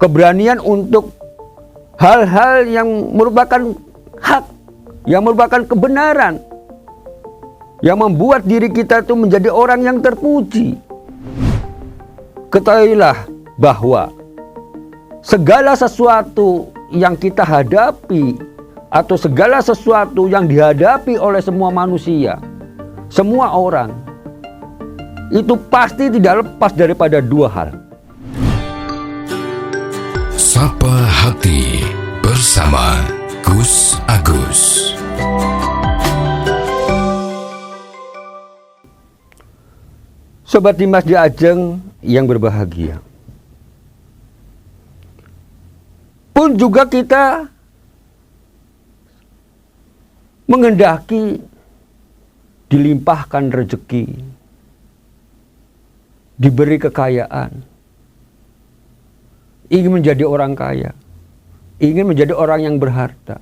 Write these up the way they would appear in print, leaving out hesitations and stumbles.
keberanian untuk hal-hal yang merupakan hak, yang merupakan kebenaran, yang membuat diri kita itu menjadi orang yang terpuji. Ketahuilah bahwa segala sesuatu yang kita hadapi atau segala sesuatu yang dihadapi oleh semua manusia, semua orang, itu pasti tidak lepas daripada dua hal. Sapa Hati bersama Gus Agus. Sobat Dimas di Ajeng yang berbahagia, pun juga kita menghendaki dilimpahkan rezeki, diberi kekayaan, ingin menjadi orang kaya, ingin menjadi orang yang berharta.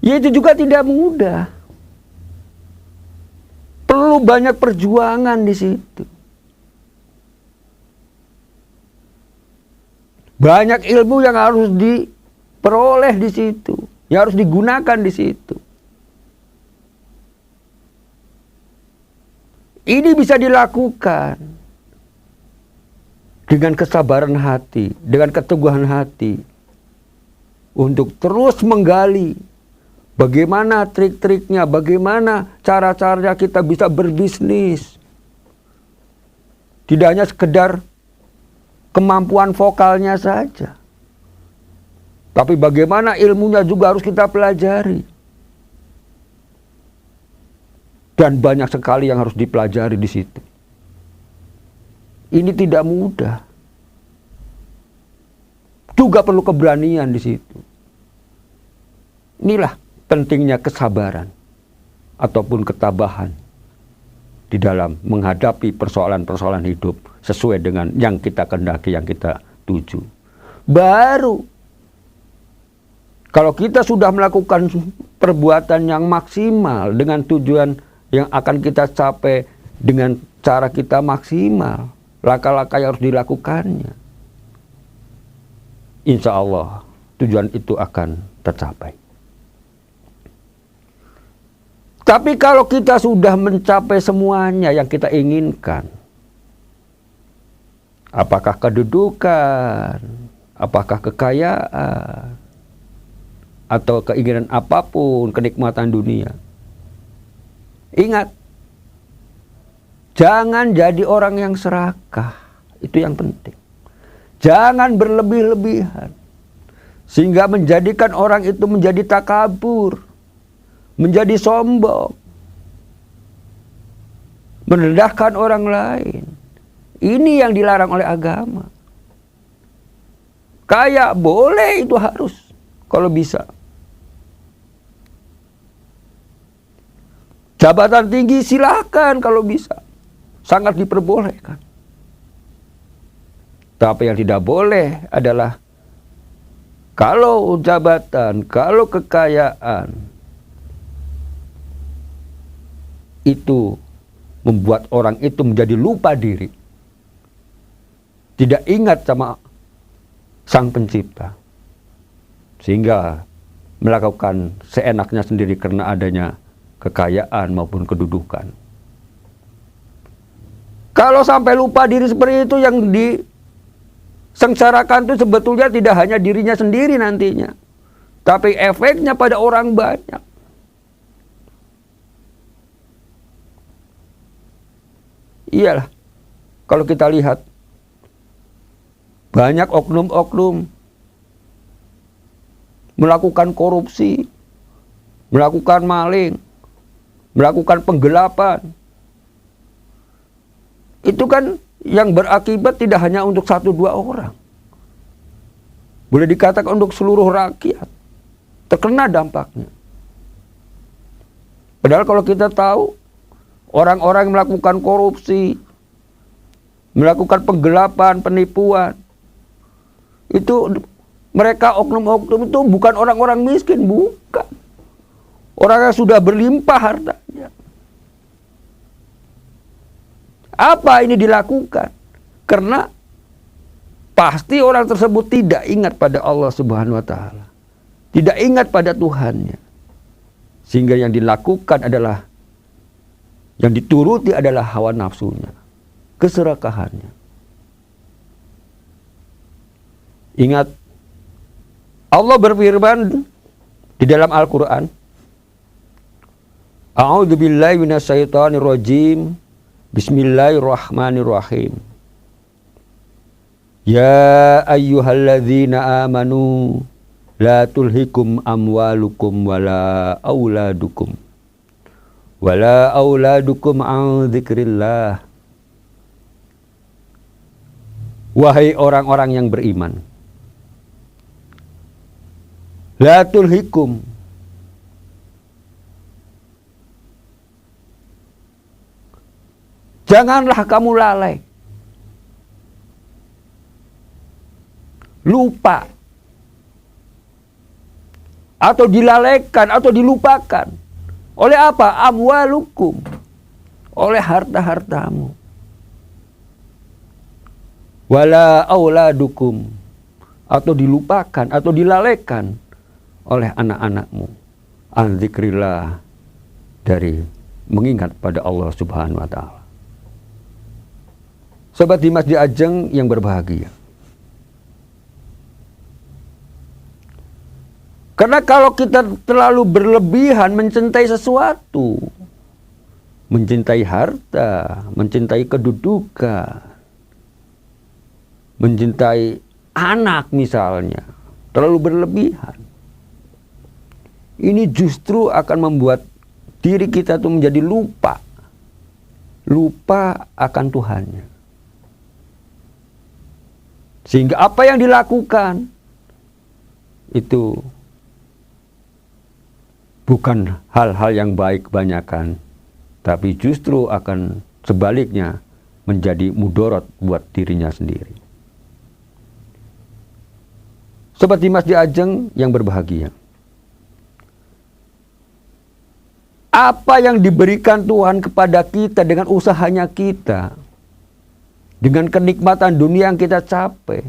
Ya, itu juga tidak mudah. Perlu banyak perjuangan di situ. Banyak ilmu yang harus diperoleh di situ, yang harus digunakan di situ. Ini bisa dilakukan dengan kesabaran hati, dengan keteguhan hati, untuk terus menggali bagaimana trik-triknya, bagaimana cara-cara kita bisa berbisnis. Tidak hanya sekedar kemampuan vokalnya saja, tapi bagaimana ilmunya juga harus kita pelajari. Dan banyak sekali yang harus dipelajari di situ. Ini tidak mudah. Juga perlu keberanian di situ. Inilah pentingnya kesabaran ataupun ketabahan di dalam menghadapi persoalan-persoalan hidup sesuai dengan yang kita kehendaki, yang kita tuju. Baru kalau kita sudah melakukan perbuatan yang maksimal dengan tujuan yang akan kita capai dengan cara kita maksimal, langkah-langkah yang harus dilakukannya, insya Allah tujuan itu akan tercapai. Tapi kalau kita sudah mencapai semuanya yang kita inginkan, apakah kedudukan, apakah kekayaan, atau keinginan apapun, kenikmatan dunia, ingat, jangan jadi orang yang serakah. Itu yang penting. Jangan berlebih-lebihan sehingga menjadikan orang itu menjadi takabur, menjadi sombong, merendahkan orang lain. Ini yang dilarang oleh agama. Kaya boleh, itu harus kalau bisa. Jabatan tinggi silahkan kalau bisa, sangat diperbolehkan. Tapi yang tidak boleh adalah kalau jabatan, kalau kekayaan itu membuat orang itu menjadi lupa diri, tidak ingat sama Sang Pencipta, sehingga melakukan seenaknya sendiri karena adanya kekayaan maupun kedudukan. Kalau sampai lupa diri seperti itu, yang disengsarakan itu sebetulnya tidak hanya dirinya sendiri nantinya, tapi efeknya pada orang banyak. Iyalah, kalau kita lihat banyak oknum-oknum melakukan korupsi, melakukan maling, melakukan penggelapan. Itu kan yang berakibat tidak hanya untuk 1-2 orang. Boleh dikatakan untuk seluruh rakyat terkena dampaknya. Padahal kalau kita tahu, orang-orang yang melakukan korupsi, melakukan penggelapan, penipuan, itu mereka oknum-oknum itu bukan orang-orang miskin, bukan. Orang yang sudah berlimpah hartanya. Apa ini dilakukan? Karena pasti orang tersebut tidak ingat pada Allah Subhanahu wa taala. Tidak ingat pada Tuhannya. Sehingga yang dilakukan adalah, yang dituruti adalah hawa nafsunya, keserakahannya. Ingat, Allah berfirman di dalam Al-Quran, A'udzu billahi minasyaitonir rajim. Bismillahirrahmanirrahim. Ya ayyuhalladzina amanu la tulhikum amwalukum wala auladukum an dzikrillah. Wahai orang-orang yang beriman, la tulhikum, janganlah kamu lalai, lupa, atau dilalaikan atau dilupakan. Oleh apa? Amwalukum, oleh harta-hartamu. Wala auladukum, atau dilupakan atau dilalaikan oleh anak-anakmu. An dzikrillah, dari mengingat pada Allah Subhanahu wa taala. Sobat Dimas di Ajeng yang berbahagia. Karena kalau kita terlalu berlebihan mencintai sesuatu, mencintai harta, mencintai kedudukan, mencintai anak misalnya, terlalu berlebihan, ini justru akan membuat diri kita itu menjadi lupa akan Tuhannya. Sehingga apa yang dilakukan itu bukan hal-hal yang baik kebanyakan, tapi justru akan sebaliknya menjadi mudorot buat dirinya sendiri. Sobat Dimas di Ajeng yang berbahagia, apa yang diberikan Tuhan kepada kita dengan usahanya kita, dengan kenikmatan dunia yang kita capai,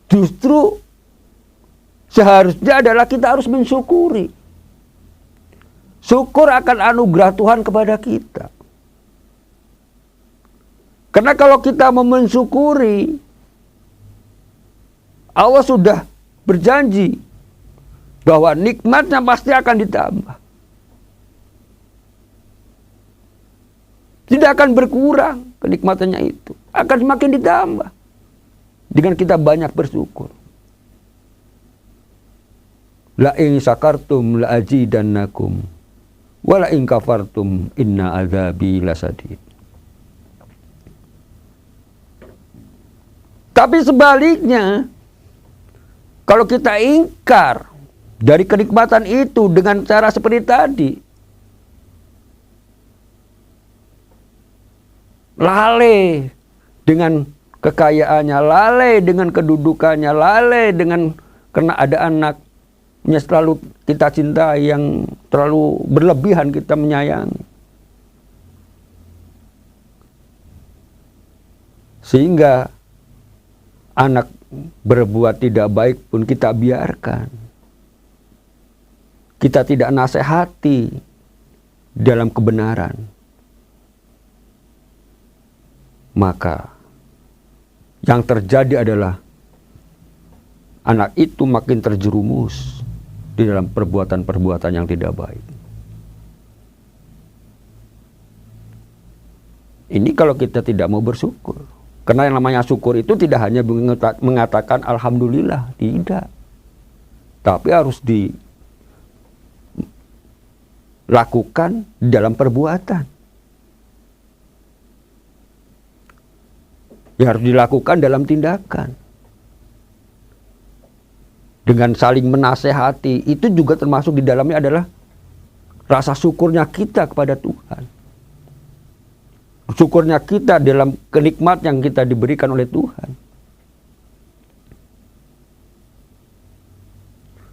justru seharusnya adalah kita harus mensyukuri. Syukur akan anugerah Tuhan kepada kita. Karena kalau kita mau mensyukuri, Allah sudah berjanji bahwa nikmatnya pasti akan ditambah. Tidak akan berkurang kenikmatannya itu. Akan semakin ditambah dengan kita banyak bersyukur. La in syakartum la azidannakum wa la in kafartum inna azabi lasadid. Tapi sebaliknya, kalau kita ingkar dari kenikmatan itu dengan cara seperti tadi, lalai dengan kekayaannya, lalai dengan kedudukannya, lalai dengan karena ada anaknya selalu kita cintai, yang terlalu berlebihan kita menyayangi. Sehingga anak berbuat tidak baik pun kita biarkan. Kita tidak nasihati dalam kebenaran. Maka yang terjadi adalah anak itu makin terjerumus di dalam perbuatan-perbuatan yang tidak baik. Ini kalau kita tidak mau bersyukur. Karena yang namanya syukur itu tidak hanya mengatakan alhamdulillah, tidak. Tapi harus dilakukan dalam perbuatan. Ya, harus dilakukan dalam tindakan. Dengan saling menasehati, itu juga termasuk di dalamnya adalah rasa syukurnya kita kepada Tuhan. Syukurnya kita dalam kenikmat yang kita diberikan oleh Tuhan.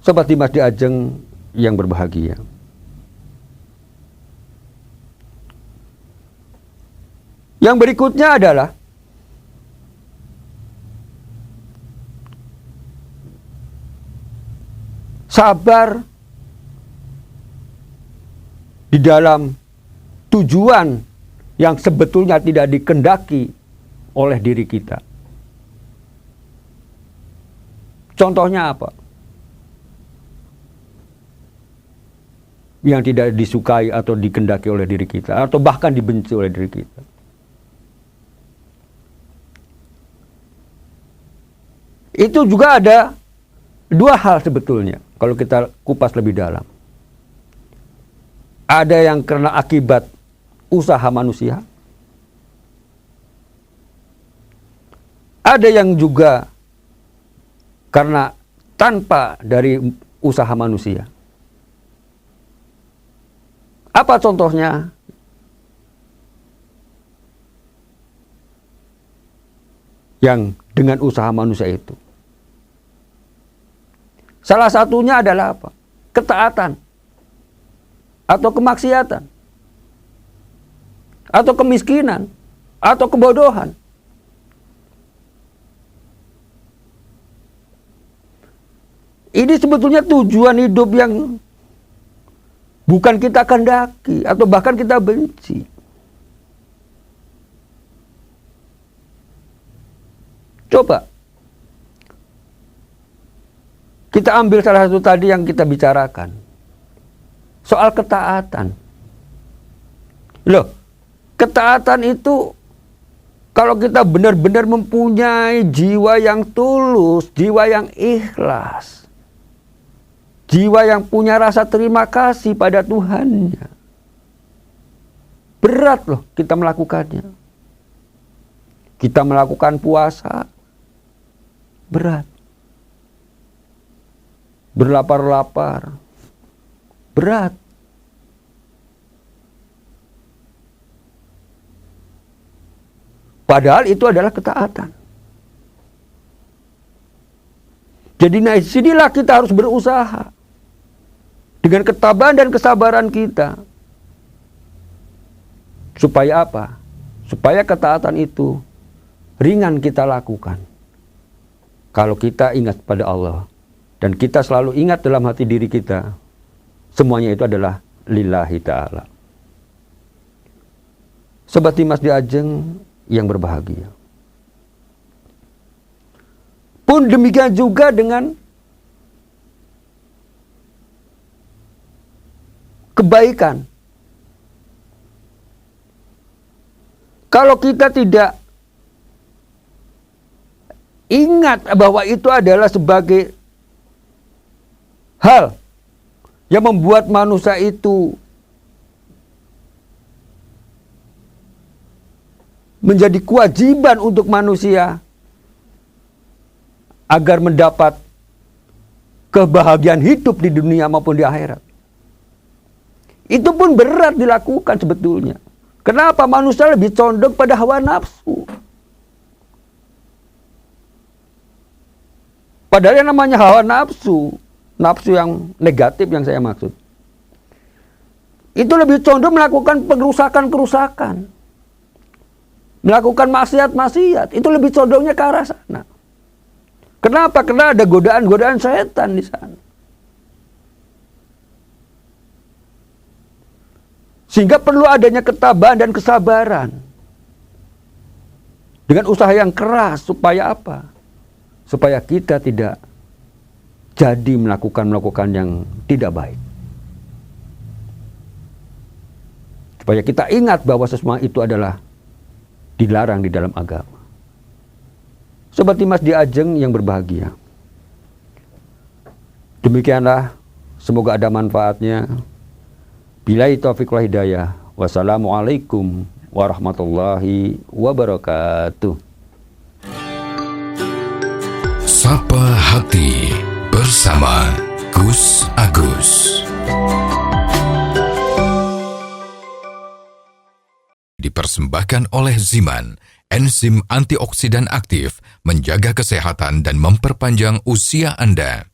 Sobat Dimas di Ajeng yang berbahagia, yang berikutnya adalah sabar di dalam tujuan yang sebetulnya tidak dikehendaki oleh diri kita. Contohnya apa? Yang tidak disukai atau dikehendaki oleh diri kita, atau bahkan dibenci oleh diri kita. Itu juga ada dua hal sebetulnya, kalau kita kupas lebih dalam. Ada yang karena akibat usaha manusia. Ada yang juga karena tanpa dari usaha manusia. Apa contohnya? Yang dengan usaha manusia itu. Salah satunya adalah apa? Ketaatan. Atau kemaksiatan. Atau kemiskinan. Atau kebodohan. Ini sebetulnya tujuan hidup yang bukan kita kehendaki atau bahkan kita benci. Coba kita ambil salah satu tadi yang kita bicarakan. Soal ketaatan. Loh, ketaatan itu kalau kita benar-benar mempunyai jiwa yang tulus, jiwa yang ikhlas, jiwa yang punya rasa terima kasih pada Tuhannya. Berat loh kita melakukannya. Kita melakukan puasa. Berat. Berlapar-lapar. Berat. Padahal itu adalah ketaatan. Jadi nah sinilah kita harus berusaha. Dengan ketabahan dan kesabaran kita. Supaya apa? Supaya ketaatan itu ringan kita lakukan. Kalau kita ingat pada Allah. Dan kita selalu ingat dalam hati diri kita. Semuanya itu adalah lillahi ta'ala. Sobat Dimas di Ajeng yang berbahagia. Pun demikian juga dengan kebaikan. Kalau kita tidak ingat bahwa itu adalah sebagai hal yang membuat manusia itu menjadi kewajiban untuk manusia agar mendapat kebahagiaan hidup di dunia maupun di akhirat. Itu pun berat dilakukan sebetulnya. Kenapa? Manusia lebih condong pada hawa nafsu. Padahal yang namanya hawa nafsu, nafsu yang negatif yang saya maksud, itu lebih condong melakukan kerusakan-kerusakan. Melakukan maksiat-maksiat. Itu lebih condongnya ke arah sana. Kenapa? Karena ada godaan-godaan setan di sana. Sehingga perlu adanya ketabahan dan kesabaran. Dengan usaha yang keras. Supaya apa? Supaya kita tidak jadi melakukan yang tidak baik. Supaya kita ingat bahwa semua itu adalah dilarang di dalam agama. Sobat Dimas di Ajeng yang berbahagia. Demikianlah, semoga ada manfaatnya. Billahi taufiq wal hidayah. Wassalamualaikum warahmatullahi wabarakatuh. Sapa Hati bersama Gus Agus. Dipersembahkan oleh Ziman, enzim antioksidan aktif, menjaga kesehatan dan memperpanjang usia Anda.